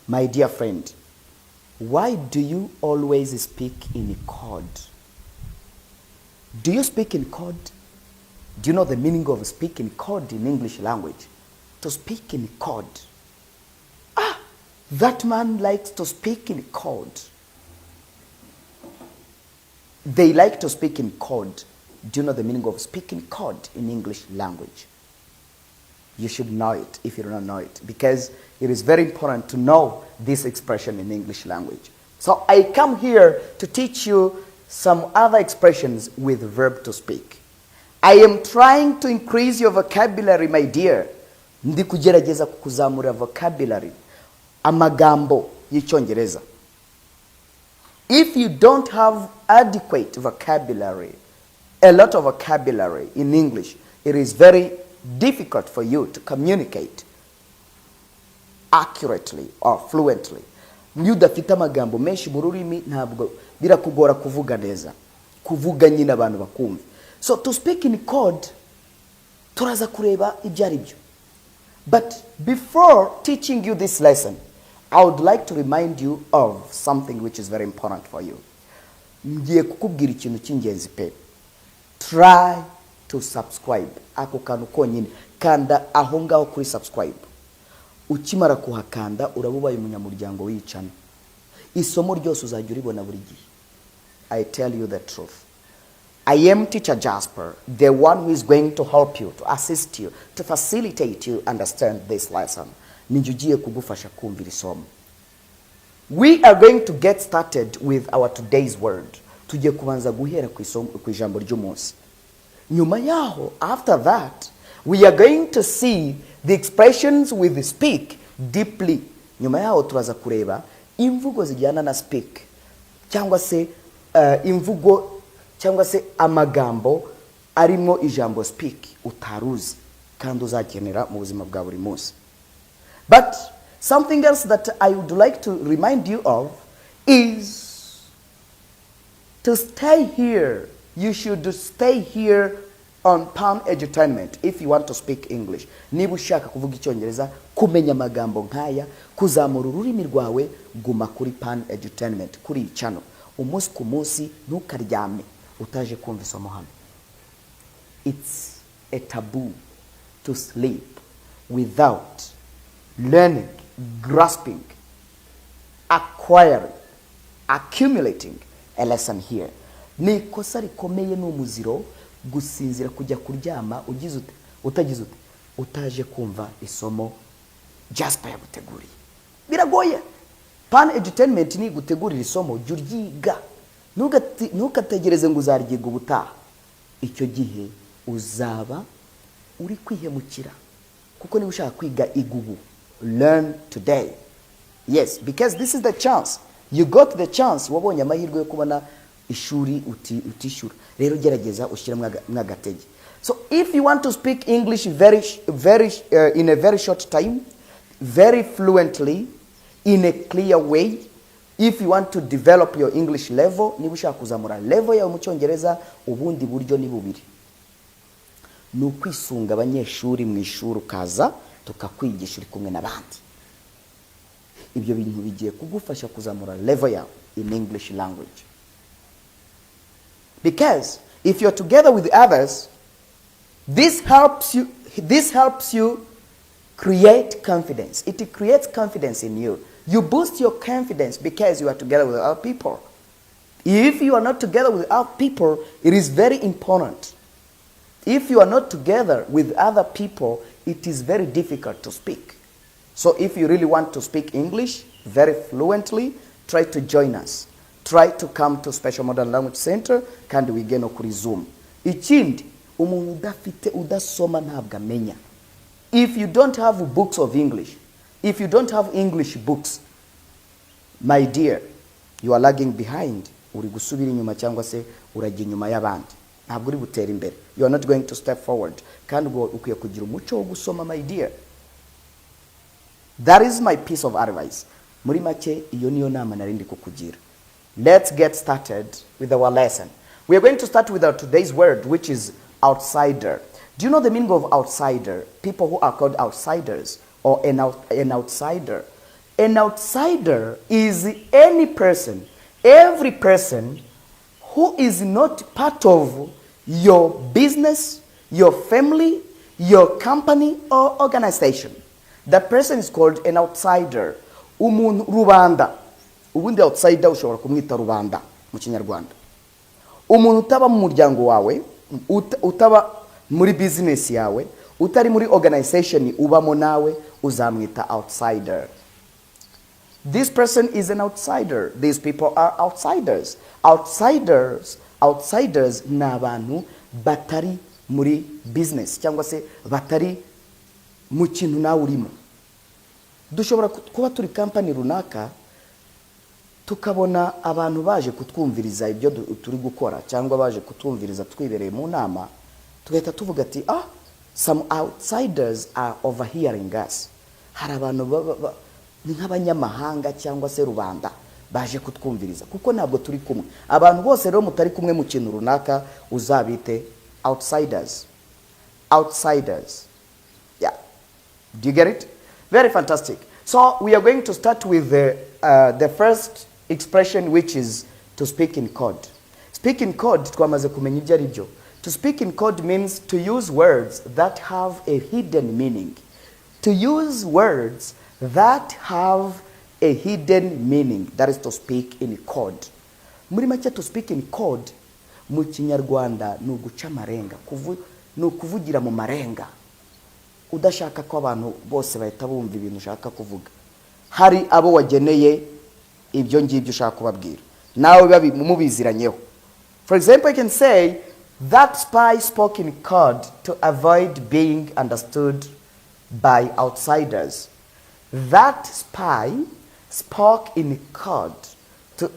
My dear friend, why do you always speak in code? Do you speak in code? Do you know the meaning of speaking code in English language? To speak in code. That man likes to speak in code. They like to speak in code. Do you know the meaning of speaking code in English language? You should know it if you don't know it, because it is very important to know this expression in English language. So I come here to teach you some other expressions with verb to speak. I am trying to increase your vocabulary, my dear. Ndi kugerageza kukuzamura vocabulary. Amagambo y'icyongereza. If you don't have adequate vocabulary, a lot of vocabulary in English, it is very difficult for you to communicate accurately or fluently. Iyo udafite amagambo menshi mu rurimi ntabwo birakugora kuvuga neza, kuvuga nyine abantu bakumva. So to speak in code, turaza kureba ibyo ari byo. But before teaching you this lesson, I would like to remind you of something which is very important for you. Ngiye kukubwira ikintu cy'ingenzi pe. Try to subscribe. Ako kantu konyine, kanda aho ngaho kuri subscribe. Ukimara kuhakanda urabubaye umunyamuryango w'icana. Isomo ryose uzajya uribona buri gihe. I tell you the truth. I am Teacher Jasper, the one who is going to help you, to assist you, to facilitate you understand this lesson. Ninjugiye kugufasha kumvira isomo. We are going to get started with our today's word. Tugiye kubanza guhera ku ijambo ry'umunsi. Nyuma yaho, after that, we are going to see the expressions with speak deeply. Nyuma yaho turaza kureba imvugo zijyana na speak, cyangwa se imvugo cyangwa se amagambo arimo ijambo speak utaruzi kandi uzakenera mu buzima bwa buri munsi. But something else that I would like to remind you of is to stay here. You should stay here on Pan Edutainment if you want to speak English. Niba ushaka kuvuga Icyongereza, kumenya amagambo nkaya, kuzamura ururimi rwawe, guma kuri Pan Edutainment, kuri channel. Umunsi ku munsi ntukaryame utaje kumva isomo hano. It's a taboo to sleep without learning, grasping, acquiring, accumulating a lesson here. Ni kosa rikomeye n'umuziro gusinzira kujya kuryama ugize utagize utaje kumva isomo Jasper yaguteguriye. Biragoye. Pan Edutainment ni gutegurira isomo juryiga. Ntukategereze ngo uzaryiga ubutaha. Icyo gihe uzaba uri kwihemukira. Kuko niba ushaka kwiga igugu, learn today. Yes, because this is the chance. You got the chance. Wabonye amahirwe yo kubona ishuri utishura. Rero gerageza ushyira mwagatege. So if you want to speak English in a very short time, very fluently, in a clear way, if you want to develop your English level, niba ushaka kuzamura level yawe mu Cyongereza, ubundi buryo ni bubiri. Nukwisunga abanyeshuri mu ishuri ukaza tukakwigisha uri kumwe n'abandi. Ibyo bintu bigiye kugufasha kuzamura level yawe in English language. Because if you're together with others, this helps you create confidence. It creates confidence in you. You boost your confidence because you are together with other people. If you are not together with other people, it is very important. If you are not together with other people, it is very difficult to speak. So if you really want to speak English very fluently, try to join us. Try to come to Special Modern Language Center kandi wige no kuri Zoom. Ikindi, umuntu udafite udasoma ntabwo amenya. If you don't have books of English, if you don't have English books, my dear, you are lagging behind. Uri gusubira inyuma cyangwa se urajya inyuma y'abandi. Ntabwo uri gutera imbere. You are not going to step forward. Kandi ukwiye kugira umuco wo gusoma, my dear. That is my piece of advice. Muri make iyo niyo nama narindi kukugira. Let's get started with our lesson. We are going to start with our today's word, which is outsider. Do you know the meaning of outsider? People who are called outsiders or an outsider. An outsider is any person, every person who is not part of your business, your family, your company or organization. That person is called an outsider. Umuntu rubanda. Ubundi outsider ushobora kumwita rubanda mu Kinyarwanda. Umuntu utaba mu muryango wawe, utaba muri business yawe, utari muri organization ubamo nawe, uzamwita outsider. This person is an outsider. These people are outsiders. Outsiders ni abantu batari muri business cyangwa se batari mu kintu nawe urimo. Dushobora kuba turi company runaka tukabona abantu baje kutwumviriza ibyo turi gukora cyangwa baje kutwumviriza twibereye mu nama, tugahita tuvuga ati some outsiders are overhearing us. Hari abantu ni nk'abanyamahanga cyangwa se rubanda baje kutwumviriza kuko ntabwo turi kumwe. Abantu bose rero mutari kumwe mu kintu runaka uzabite outsiders. Yeah. Do you get it? Very fantastic. So we are going to start with the first expression, which is to speak in code. Speak in code, twamaze kumenya ibyo ari byo. To speak in code means to use words that have a hidden meaning. To use words that have a hidden meaning. That is to speak in code. Muri make to speak in code mu Kinyarwanda ni uguca amarenga, ni ukuvugira mu marenga. Udashaka ko abantu bose bahita bumva ibintu ushaka kuvuga. Hari abo wageneye ibyo ngibyo ushaka kubabwira. Nawe mubiziranyeho. For example, I can say, that spy spoke in code to avoid being understood by outsiders. That spy spoke in code to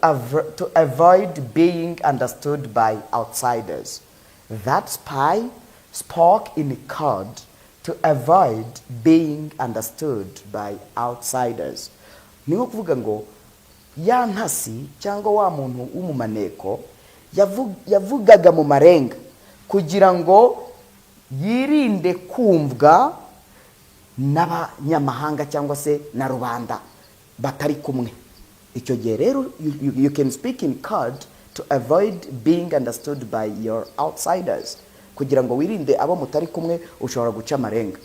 avoid being understood by outsiders. That spy spoke in code to avoid being understood by outsiders. Ni nko kuvuga ngo ya ntasi cyangwa wa muntu w'umumaneko yavugaga mu marenga kugira ngo yirinde kumvwa n'abanyamahanga cyangwa se na rubanda batari kumwe. Icyo gihe rero you can speak in code to avoid being understood by your outsiders. Kugira ngo wirinde abo mutari kumwe ushobora guca amarenga.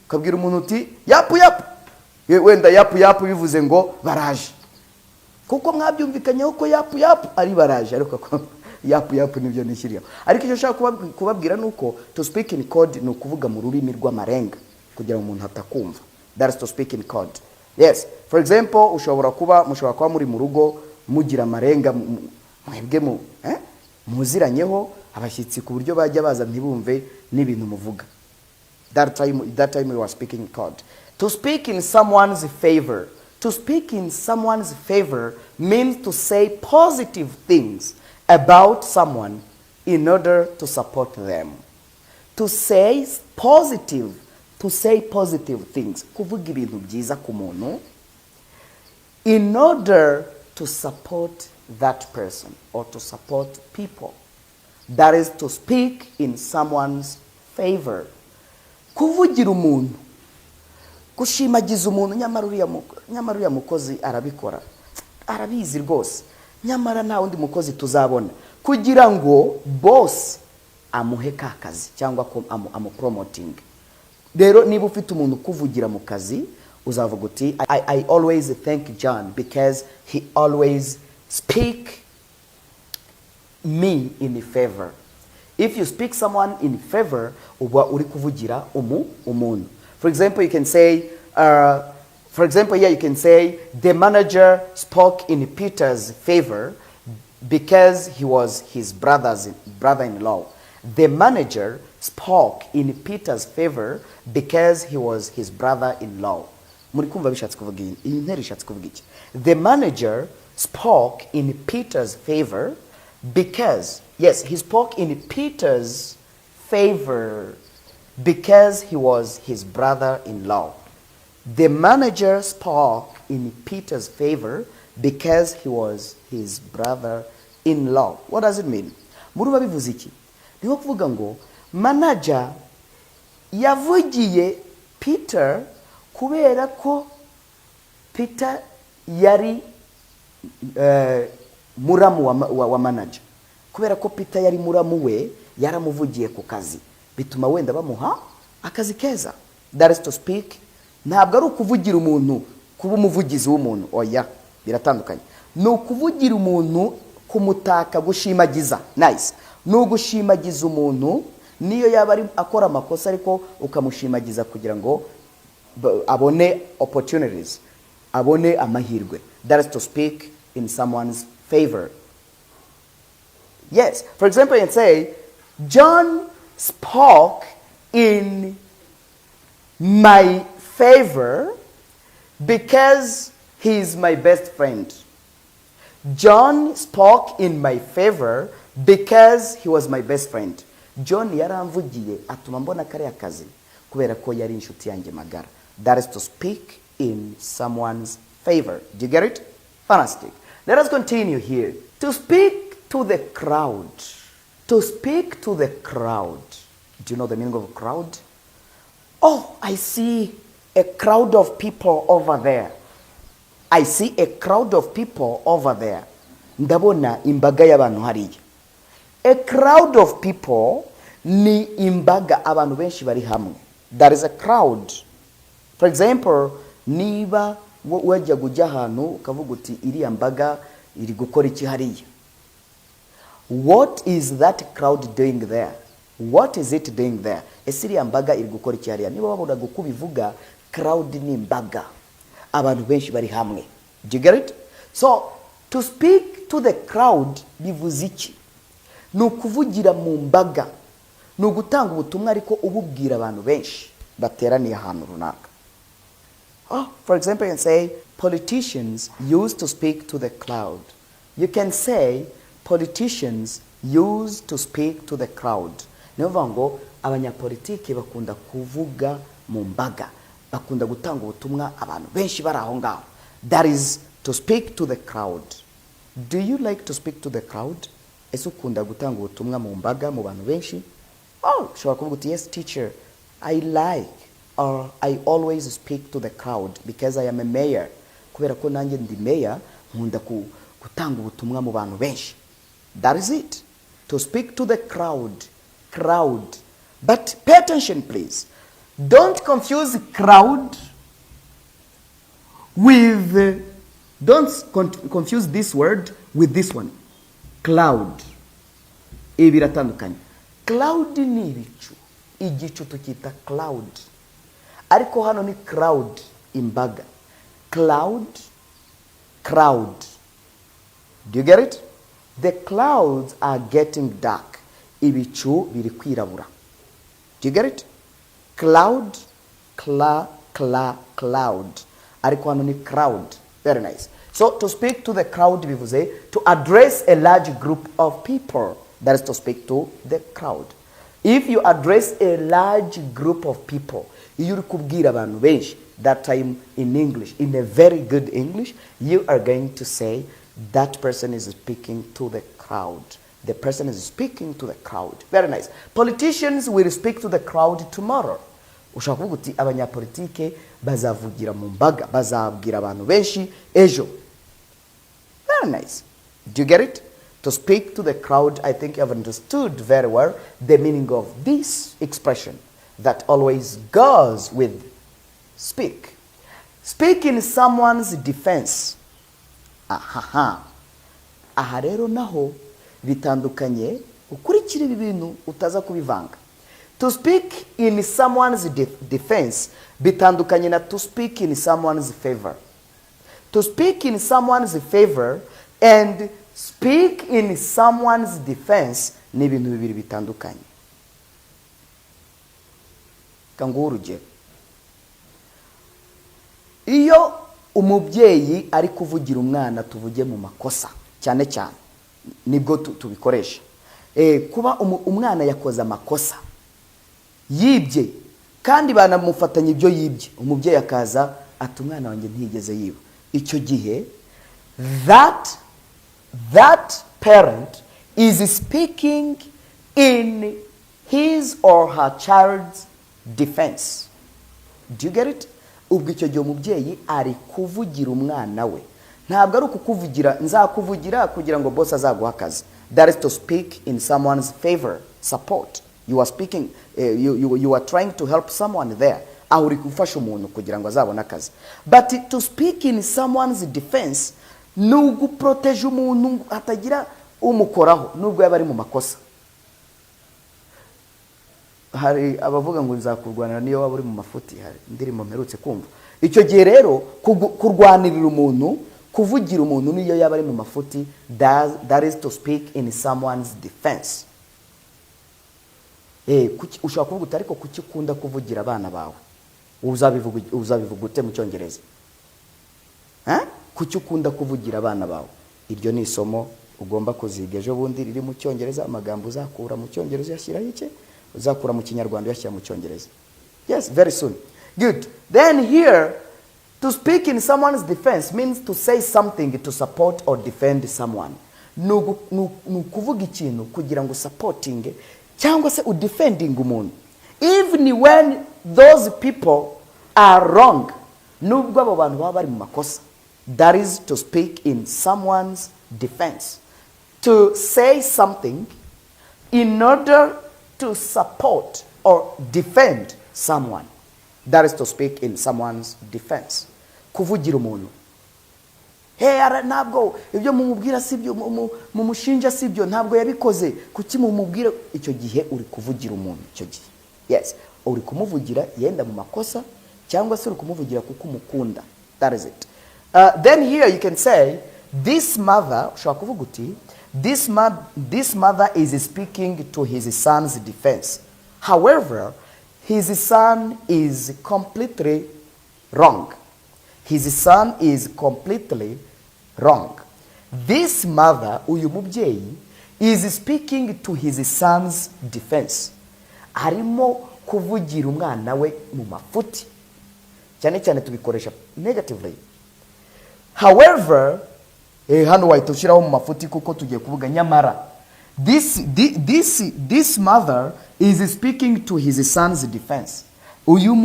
Ukabwira umuntu uti yapu wenda yapu bivuze ngo baraje, kuko mwabyumvikanyeho ko yapu ari baraje, ariko yapu nibyo nishyiriyeho. Ariko icyo ushaka kubabwira nuko to speak in code ni ukuvuga mu rurimi rw'amarenga kugira ngo umuntu atakumva. That is to speak in code. Yes, for example, mushobora kuba muri mu rugo mugira amarenga mwebwe muziranyeho abashyitsi ku buryo bajya baza ntibumve n'ibintu muvuga. That time we were speaking in code. To speak in someone's favor. To speak in someone's favor means to say positive things about someone in order to support them. To say positive things, kuvuga ibintu byiza ku muntu in order to support that person or to support people. That is to speak in someone's favor. Kuvugira umuntu, kushimagiza umuntu, nyamara uriya mukozi arabikora, arabizi rwose, nyamara nta wundi mukozi tuzabona, kugira ngo boss amuhe ka kazi cyangwa ko amupromoting. Rero niba ufite umuntu kuvugira mu kazi uzavuga uti I always thank John because he always speak me in favor. If you speak someone in favor, uba uri kuvugira umuntu. For example, you can say, you can say, the manager spoke in Peter's favor because he was his brother-in-law. The manager spoke in Peter's favor because he was his brother-in-law. Muri kumva bishatse kuvuga iyi nteri ishatse kuvuga iki? The manager spoke in Peter's favor because, yes, he spoke in Peter's favor because he was his brother-in-law. The manager spoke in Peter's favor because he was his brother in law. What does it mean? Muruba bivuze iki? Niho kuvuga ngo manager yavugiye Peter kubera ko Peter yari muramu wa manager. Kubera ko Peter yari muramu we yaramuvugiye ku kazi. Bituma wenda bamuha akazi keza. That is to speak. Ntabwo ari ukuvugira umuntu kuba umuvugizi w'umuntu. Oya, biratandukanye. No kuvugira umuntu kumutaka gushimagiza. Nice. No gushimagiza umuntu niyo yaba ari akora amakosa ariko ukamushimagiza kugira ngo abone opportunities, abone amahirwe. That is to speak in someone's favor. Yes. For example, you can say, John spoke in my favor because he is my best friend. John spoke in my favor because he was my best friend. John yaramvugiye atuma mbona kare akazi kubera ko yari inshuti yanjye magara. That is to speak in someone's favor. Do you get it? Fantastic. Let us continue here. To speak to the crowd. To speak to the crowd. Do you know the meaning of a crowd? Oh, I see a crowd of people over there. I see a crowd of people over there. Ndabona imbaga y'abantu hariya. A crowd of people ni imbaga abantu benshi bari hamwe. That is a crowd. For example, niba wajya kujya ahantu ukavuga uti iriya mbaga iri gukora iki hariya. What is that crowd doing there? What is it doing there? Ese iriya mbaga iri gukora iki hariya. Niba wabona kubivuga crowd ni imbaga. Abantu benshi bari hamwe. Do you get it? So, to speak to the crowd bivuze iki? Ni ukuvugira mu mbaga. Ni ugutanga ubutumwa ariko ububwira abantu benshi bateraniye ahantu runaka. For example, you can say, politicians used to speak to the crowd. You can say, politicians used to speak to the crowd. Niyo ngo abanyapolitiki bakunda kuvuga mu mbaga. Bakunda gutanga ubutumwa abantu benshi bari aho ngaho. That is to speak to the crowd. Do you like to speak to the crowd? Ese ukunda gutanga ubutumwa mu mbaga mu bantu benshi? Ushobora kuvuga uti, yes teacher, I like or I always speak to the crowd because I am a mayor. Kubera ko nanjye ndi mayor, nkunda gutanga ubutumwa mu bantu benshi. That is it. To speak to the crowd. Crowd. But pay attention please. Don't confuse crowd with, confuse this word with this one. Cloud. Ibiratandukanye. Cloud ni ibicu. Igicu tukita cloud. Ariko hano ni crowd imbaga. Cloud. Crowd. Do you get it? The clouds are getting dark. Ibicu biri kwirabura. Do you get it? Cloud. Cloud. Ariko hano ni crowd. Very nice. So to speak to the crowd bivuze to address a large group of people. That is to speak to the crowd. If you address a large group of people, you kubwira abantu benshi, that time in English, in a very good English, you are going to say that person is speaking to the crowd. The person is speaking to the crowd. Very nice. Politicians will speak to the crowd tomorrow. Ushaka kuvuga uti abanyapolitike bazavugira mu mbaga, bazabwira abantu benshi ejo. Very nice. Do you get it? To speak to the crowd, I think you have understood very well the meaning of this expression that always goes with speak. Speak in someone's defense. Aha rero naho bitandukanye, ukurikira ibi bintu utaza kubivanga. To speak in someone's defense bitandukanye na to speak in someone's favor. To speak in someone's favor and speak in someone's defense ni ibintu bibiri bitandukanye. Kanguha urugero. Iyo umubyeyi ari kuvugira umwana tuvuge mu makosa cyane cyane nibwo tubikoresha. Kuba umwana yakoze amakosa yibye kandi banamufatanya ibyo yibye, umubyeyi akaza ati umwana wanjye ntigeze yiba. Icyo gihe that that parent is speaking in his or her child's defense. Do you get it? Ubwo icyo gihe umubyeyi ari kuvugira umwana we, ntabwo ari ukukuvugira nzakuvugira kugira ngo boss azaguha akazi. That is to speak in someone's favor, support. You are speaking, you are trying to help someone there. Aho uri gufasha umuntu kugira ngo azabone akazi. But to speak in someone's defense, nugu protege umuntu hatagira umukoraho nubwo yaba ari mu makosa. Hari abavuga ngo nzakurwanira niyo waba uri mu mafuti, hari ndirimo mperutse kumva. Icyo gihe rero kurwanirira umuntu, kuvugira umuntu niyo yaba ari mu mafuti, that is to speak in someone's defense. Ushaka kuvuga uti ariko kuki ukunda kuvugira abana bawe? Uzabivuga ute mu Cyongereza? Kuki ukunda kuvugira abana bawe? Iryo ni isomo ugomba kuziga ejo bundi riri mu Cyongereza, amagambo uzakura mu Cyongereza yashyiraho iki? Uzakura mu Kinyarwanda yashyira mu Cyongereza. Yes, very soon. Good. Then here, to speak in someone's defense means to say something to support or defend someone. Nukuvuga ikintu kugira ngo supporting cyangwa se udefending umuntu. Even when those people are wrong, nubwo abo bantu baba bari mu makosa. That is to speak in someone's defense. To say something in order to support or defend someone. That is to speak in someone's defense. Kuvugira umuntu. Ntabwo ibyo mumubwira sibyo, mumushinja sibyo, ntabwo yabikoze. Kuki mumubwira? Icyo gihe uri kuvugira umuntu icyo gihe. Yes, uri kumuvugira yenda mu makosa cyangwa se uri kumuvugira kuko umukunda. That is it. Then here you can say this mother, ushobora kuvuga uti this mother is speaking to his son's defense. However, his son is completely wrong. His son is completely wrong. This mother, uyu mubyeyi, is speaking to his son's defense. Arimo kuvugira umwana we mu mafuti. Cyane cyane tubikoresha negatively. However, hano wahita mu mafuti kuko tugiye kuvuga nyamara. This mother is speaking to his son's defense. Uyu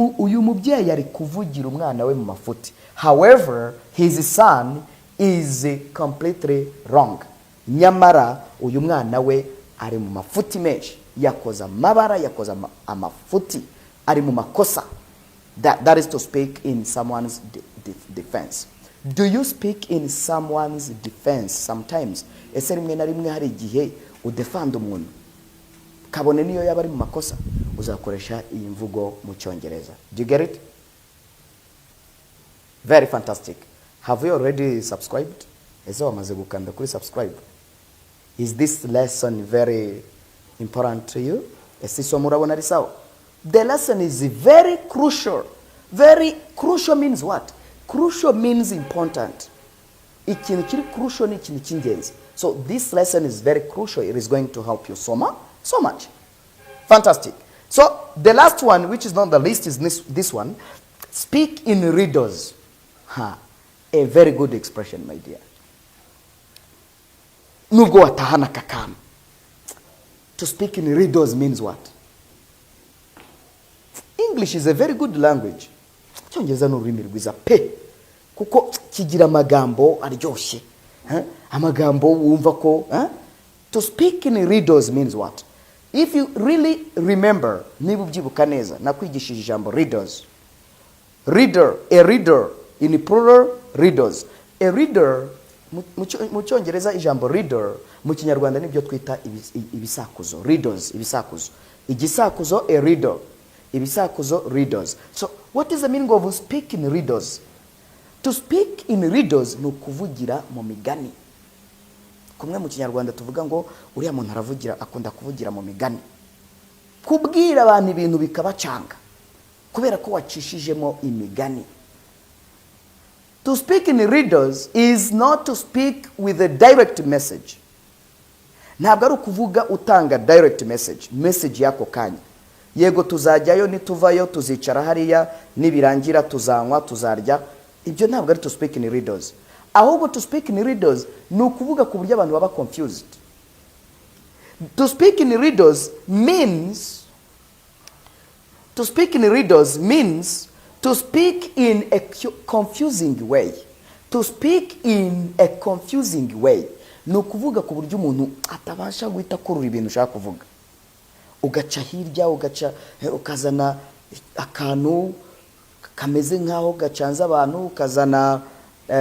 mubyeyi ari kuvugira umwana we mu mafuti. However, his son is completely wrong. Nyamara uyu mwana we ari mu mafuti menshi. Yakoza amabara, yakoza amafuti, ari mu makosa. That is to speak in someone's defense. Do you speak in someone's defense sometimes? Ese rimwe na rimwe hari igihe udefend umuntu kabone niyo yaba ari mu makosa, uzakoresha iyi mvugo mu Cyongereza. Do you get it? Very fantastic. Have you already subscribed? Ese wamaze gukanda kuri subscribe? Is this lesson very important to you? Ese isomo urabona ari sawa? The lesson is very crucial. Very crucial means what? Crucial means important. Ikintu kiri crucial ni ikintu cy'ingenzi. So this lesson is very crucial. It is going to help you so much. Fantastic. So the last one, which is not the least, is this one. Speak in riddles. A very good expression, my dear. Nubwo watahana kakam. To speak in riddles means what? English is a very good language. Cyongereza n'ururimi rwiza pe. Kuko kigira amagambo aryoshye. Amagambo wumva ko, to speak in riddles means what? If you really remember, niba ubyibuka neza, nakwigishije ijambo riddles. Reader, a reader, in plural, riddles. A reader, mu Cyongereza ijambo reader, mu Kinyarwanda nibyo twita ibisakuzo. Riddles, ibisakuzo. Igisakuzo, a reader. Ibisakuzo, riddles. So, what is the meaning of speak in riddles? To speak in riddles ni ukuvugira mu migani. Kumwe mu Kinyarwanda tuvuga ngo uriya muntu aravugira, akunda kuvugira mu migani. Kubwira abantu ibintu bikabacanga kubera ko wacishijemo imigani. To speak in riddles is not to speak with a direct message. Ntabwo ari ukuvuga utanga direct message yako kanya. Yego tuzajyayo nituvayo tuzicara hariya nibirangira tuzanywa tuzarya. Ibyo ntabwo ari to speak in riddles. ahubwo to speak in riddles ni ukuvuga ku buryo abantu baba confused. To speak in riddles means to speak in a confusing way. To speak in a confusing way ni ukuvuga ku buryo umuntu atabasha guhita kurura ibintu ushaka kuvuga, ugaca hirya ukazana akantu kameze nkaho gacanza abantu, ukazana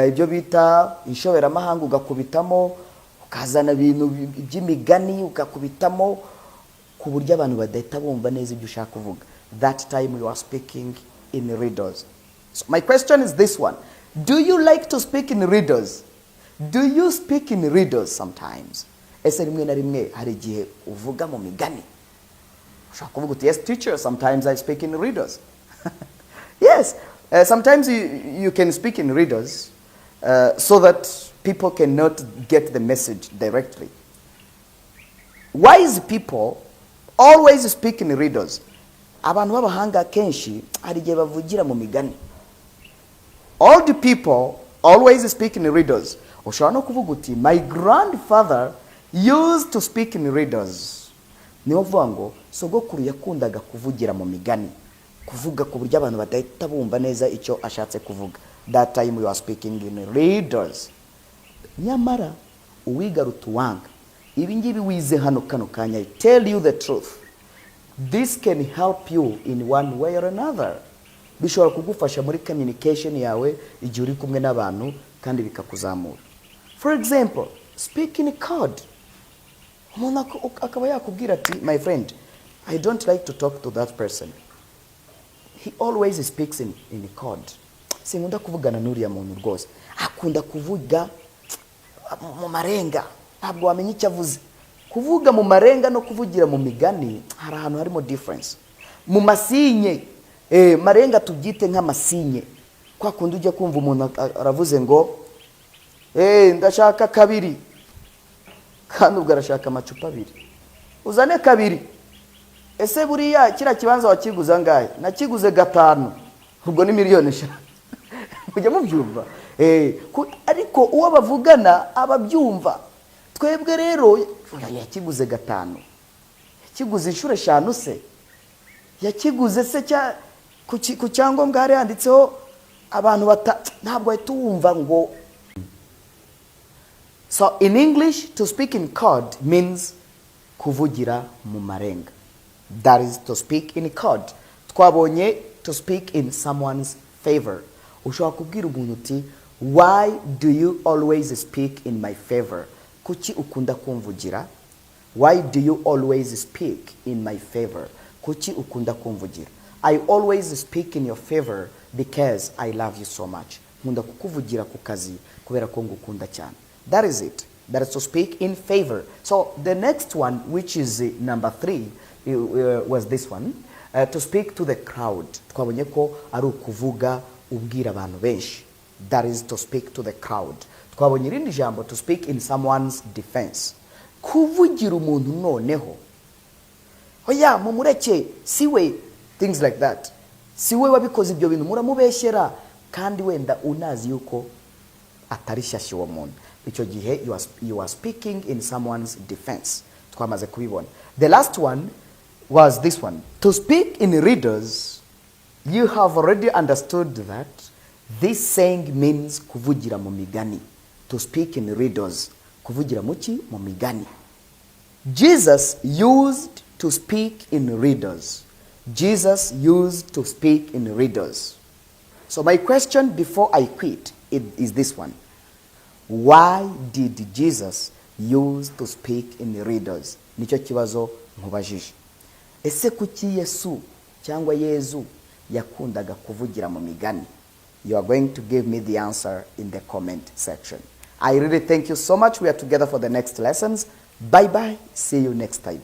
ibyo bita inshoberamahanga ugakubitamo, ukazana ibintu by'imigani ugakubitamo ku buryo abantu badahita bumva neza ibyo ushaka kuvuga. That time you are speaking in riddles. So my question is this one: do you like to speak in riddles? Do you speak in riddles sometimes? Ese rimwe na rimwe hari igihe uvuga mu migani? Ushaka kuvuga uti yes teacher, sometimes I speak in riddles. Yes, sometimes you can speak in riddles so that people cannot get the message directly. Wise people always speak in riddles. Abantu b'abahanga kenshi hari igihe bavugira mu migani. Old people always speak in riddles. Ushobora no kuvuga uti my grandfather used to speak in riddles. Niyo vuga ngo sogokuru yakundaga kuvugira mu migani, kuvuga ku buryo abantu badahita bumva neza icyo ashatse kuvuga. That time you are speaking in riddles. Nyamara uwiga rutuwanga ibi ngibi wize hano kano kanya, I tell you the truth, this can help you in one way or another. Bishobora kugufasha muri communication yawe igihe uri kumwe n'abantu kandi bikakuzamura. For example, speak in code. Umuntu akaba yakubwira ati my friend, I don't like to talk to that person, he always speaks in code. Sinkunda kuvugana n'uriya muntu rwose, akunda kuvuga mu marenga, ntabwo wamenya icyo avuze. Kuvuga mu marenga no kuvugira mu migani hari ahantu harimo difference. Mu masinye, marenga tubyite nk'amasinye, kwa kundi ujya kumva umuntu aravuze ngo ndashaka kabiri, kandi ubwo arashaka amacupa abiri, uzane kabiri. Ese buriya kira kibanza wakiguza ngahe? Nakiguze 5, ubwo ni miliyoni 5. Kujya mubyumva? Ariko uwo bavugana ababyumva. Twebwe rero yakiguze 5, yakiguze inshuro 5 se, yakiguze se ku cyangombwa hari handitseho abantu ntabwo ahita ngo. So in English, to speak in code means kuvugira mu marenga. That is to speak in code. Twabonye to speak in someone's favor. Ushobora kubwira umuntu uti why do you always speak in my favor? Kuki ukunda kumvugira? Why do you always speak in my favor? Kuki ukunda kumvugira? I always speak in your favor because I love you so much. Nkunda kukuvugira ku kazi kubera ko ngukunda cyane. That is it. That is to speak in favor. So the next one, which is number 3, was this one. To speak to the crowd. Twabonye ko ari ukuvuga ubwira abantu benshi. That is to speak to the crowd. Twabonye irindi jambo, to speak in someone's defense. Kuvugira umuntu noneho. Oya mumureke siwe, things like that. Siwe wabikoze ibyo bintu muramubeshyera kandi wenda unazi yuko atari shashi wa muntu. Icyo gihe you are speaking in someone's defense. Twamaze kubibona. The last one was this one. To speak in riddles, you have already understood that this saying means kuvugira mu migani. To speak in riddles, kuvugira muki mu migani. Jesus used to speak in riddles. Jesus used to speak in riddles. So my question before I quit is this one. Why did Jesus use to speak in riddles? Nicyo kibazo nkubajije. Ese kuki Yesu cyangwa Yezu yakundaga kuvugira mu migani? You are going to give me the answer in the comment section. I really thank you so much. We are together for the next lessons. Bye bye. See you next time.